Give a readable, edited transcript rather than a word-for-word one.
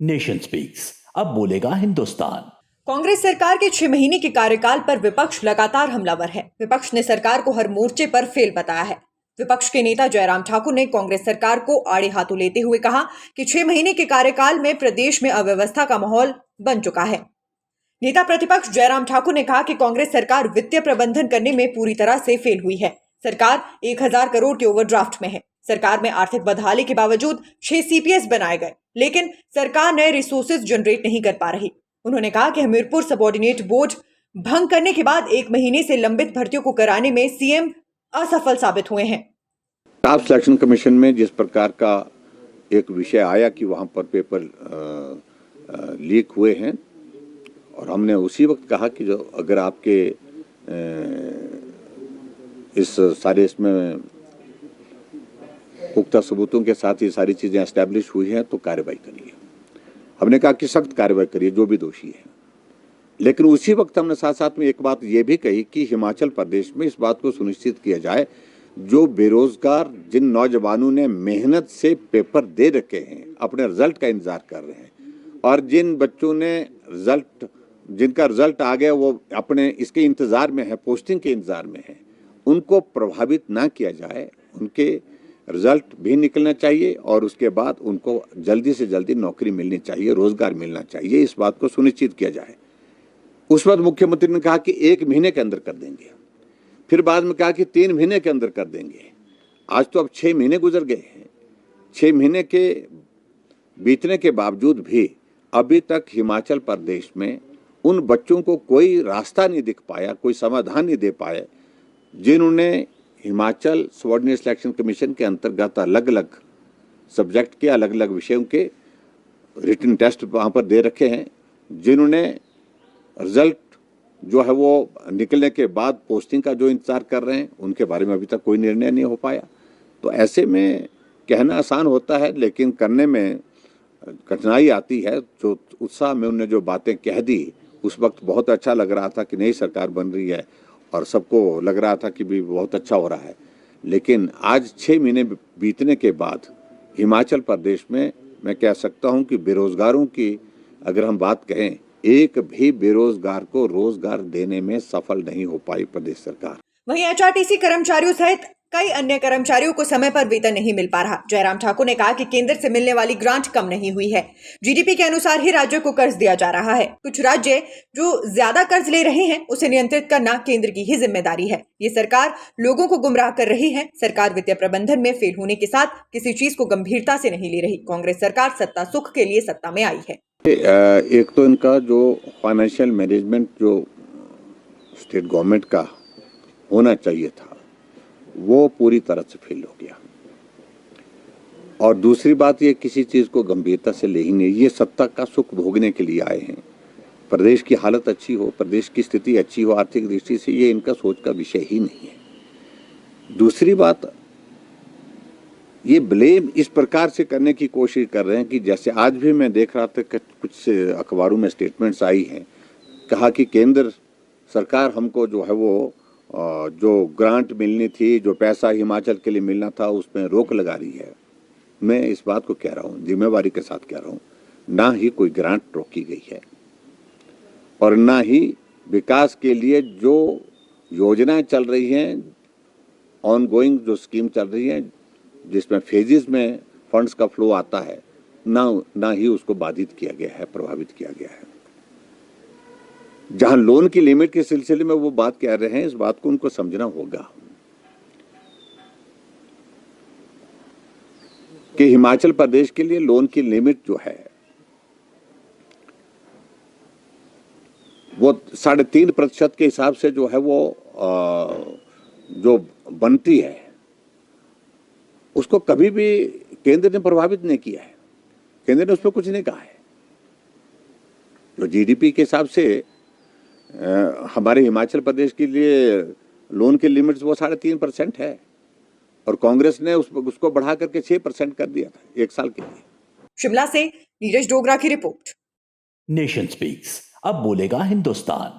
Nation speaks, अब बोलेगा हिंदुस्तान। कांग्रेस सरकार के 6 महीने के कार्यकाल पर विपक्ष लगातार हमलावर है। विपक्ष ने सरकार को हर मोर्चे पर फेल बताया है। विपक्ष के नेता जयराम ठाकुर ने कांग्रेस सरकार को आड़े हाथों लेते हुए कहा कि 6 महीने के कार्यकाल में प्रदेश में अव्यवस्था का माहौल बन चुका है। नेता प्रतिपक्ष जयराम ठाकुर ने कहा कि कांग्रेस सरकार वित्तीय प्रबंधन करने में पूरी तरह से फेल हुई है। सरकार 1000 करोड़ के ओवरड्राफ्ट में है। सरकार में आर्थिक बदहाली के बावजूद 6 CPS बनाए गए, लेकिन सरकार नए रिसोर्सेज जनरेट नहीं कर पा रही। उन्होंने कहा कि हमीरपुर सबऑर्डिनेट बोर्ड भंग करने के बाद 1 महीने से लंबित भर्तियों को कराने में सीएम असफल साबित हुए हैं। स्टाफ सिलेक्शन कमीशन में जिस प्रकार का एक विषय आया कि वहां पर पेपर लीक हुए हैं, और हमने उसी वक्त कहा कि जो अगर आपके इस सारे इसमें पुख्ता सबूतों के साथ ये सारी चीजें एस्टैब्लिश हुई हैं तो कार्रवाई करिए। हमने कहा कि सख्त कार्रवाई करिए जो भी दोषी है, लेकिन उसी वक्त हमने साथ साथ में एक बात ये भी कही कि हिमाचल प्रदेश में इस बात को सुनिश्चित किया जाए, जो बेरोजगार जिन नौजवानों ने मेहनत से पेपर दे रखे हैं, अपने रिजल्ट का इंतजार कर रहे हैं, और जिन बच्चों ने जिनका रिजल्ट आ गया वो अपने इसके इंतजार में है, पोस्टिंग के इंतजार में है, उनको प्रभावित ना किया जाए। उनके रिजल्ट भी निकलना चाहिए और उसके बाद उनको जल्दी से जल्दी नौकरी मिलनी चाहिए, रोजगार मिलना चाहिए, इस बात को सुनिश्चित किया जाए। उस वक्त मुख्यमंत्री ने कहा कि 1 महीने के अंदर कर देंगे, फिर बाद में कहा कि 3 महीने के अंदर कर देंगे। आज तो अब 6 महीने गुजर गए हैं। 6 महीने के बीतने के बावजूद भी अभी तक हिमाचल प्रदेश में उन बच्चों को कोई रास्ता नहीं दिख पाया, कोई समाधान नहीं दे पाए, जिन्होंने हिमाचल सबऑर्डिनेट सिलेक्शन कमीशन के अंतर्गत अलग अलग सब्जेक्ट के अलग अलग विषयों के रिटन टेस्ट वहाँ पर दे रखे हैं, जिन्होंने रिजल्ट जो है वो निकलने के बाद पोस्टिंग का जो इंतजार कर रहे हैं, उनके बारे में अभी तक कोई निर्णय नहीं हो पाया। तो ऐसे में कहना आसान होता है, लेकिन करने में कठिनाई आती है। जो उत्साह में उन्होंने जो बातें कह दी, उस वक्त बहुत अच्छा लग रहा था कि नई सरकार बन रही है और सबको लग रहा था कि भी बहुत अच्छा हो रहा है। लेकिन आज 6 महीने बीतने के बाद हिमाचल प्रदेश में मैं कह सकता हूं कि बेरोजगारों की अगर हम बात कहें, एक भी बेरोजगार को रोजगार देने में सफल नहीं हो पाई प्रदेश सरकार। वहीं HRTC कर्मचारियों सहित कई अन्य कर्मचारियों को समय पर वेतन नहीं मिल पा रहा। जयराम ठाकुर ने कहा कि केंद्र से मिलने वाली ग्रांट कम नहीं हुई है। GDP के अनुसार ही राज्यों को कर्ज दिया जा रहा है। कुछ राज्य जो ज्यादा कर्ज ले रहे हैं उसे नियंत्रित करना केंद्र की ही जिम्मेदारी है। ये सरकार लोगों को गुमराह कर रही है। सरकार वित्तीय प्रबंधन में फेल होने के साथ किसी चीज को गंभीरता से नहीं ले रही। कांग्रेस सरकार सत्ता सुख के लिए सत्ता में आई है। एक तो इनका जो फाइनेंशियल मैनेजमेंट जो स्टेट गवर्नमेंट का होना चाहिए था, वो पूरी तरह से फेल हो गया। और दूसरी बात, ये किसी चीज को गंभीरता से ले ही नहीं। ये सत्ता का सुख भोगने के लिए आए हैं। प्रदेश की हालत अच्छी हो, प्रदेश की स्थिति अच्छी हो आर्थिक दृष्टि से, ये इनका सोच का विषय ही नहीं है। दूसरी बात, ये ब्लेम इस प्रकार से करने की कोशिश कर रहे हैं कि जैसे आज भी मैं देख रहा था कि कुछ अखबारों में स्टेटमेंट्स आई हैं, कहा कि केंद्र सरकार हमको जो है वो जो ग्रांट मिलनी थी, जो पैसा हिमाचल के लिए मिलना था, उसमें रोक लगा रही है। मैं इस बात को कह रहा हूँ, जिम्मेवारी के साथ कह रहा हूँ, ना ही कोई ग्रांट रोकी गई है और ना ही विकास के लिए जो योजनाएं चल रही हैं, ऑनगोइंग जो स्कीम चल रही है, जिसमें फेजेस में फंड्स का फ्लो आता है, ना ही उसको बाधित किया गया है, प्रभावित किया गया है। जहां लोन की लिमिट के सिलसिले में वो बात कह रहे हैं, इस बात को उनको समझना होगा कि हिमाचल प्रदेश के लिए लोन की लिमिट जो है वो 3.5% के हिसाब से जो है वो जो बनती है, उसको कभी भी केंद्र ने प्रभावित नहीं किया है। केंद्र ने उस पर कुछ नहीं कहा है। जो GDP के हिसाब से हमारे हिमाचल प्रदेश के लिए लोन की लिमिट वो 3.5% है, और कांग्रेस ने उसको बढ़ा करके 6% कर दिया था 1 साल के लिए। शिमला से नीरज डोगरा की रिपोर्ट। नेशन स्पीक्स, अब बोलेगा हिंदुस्तान।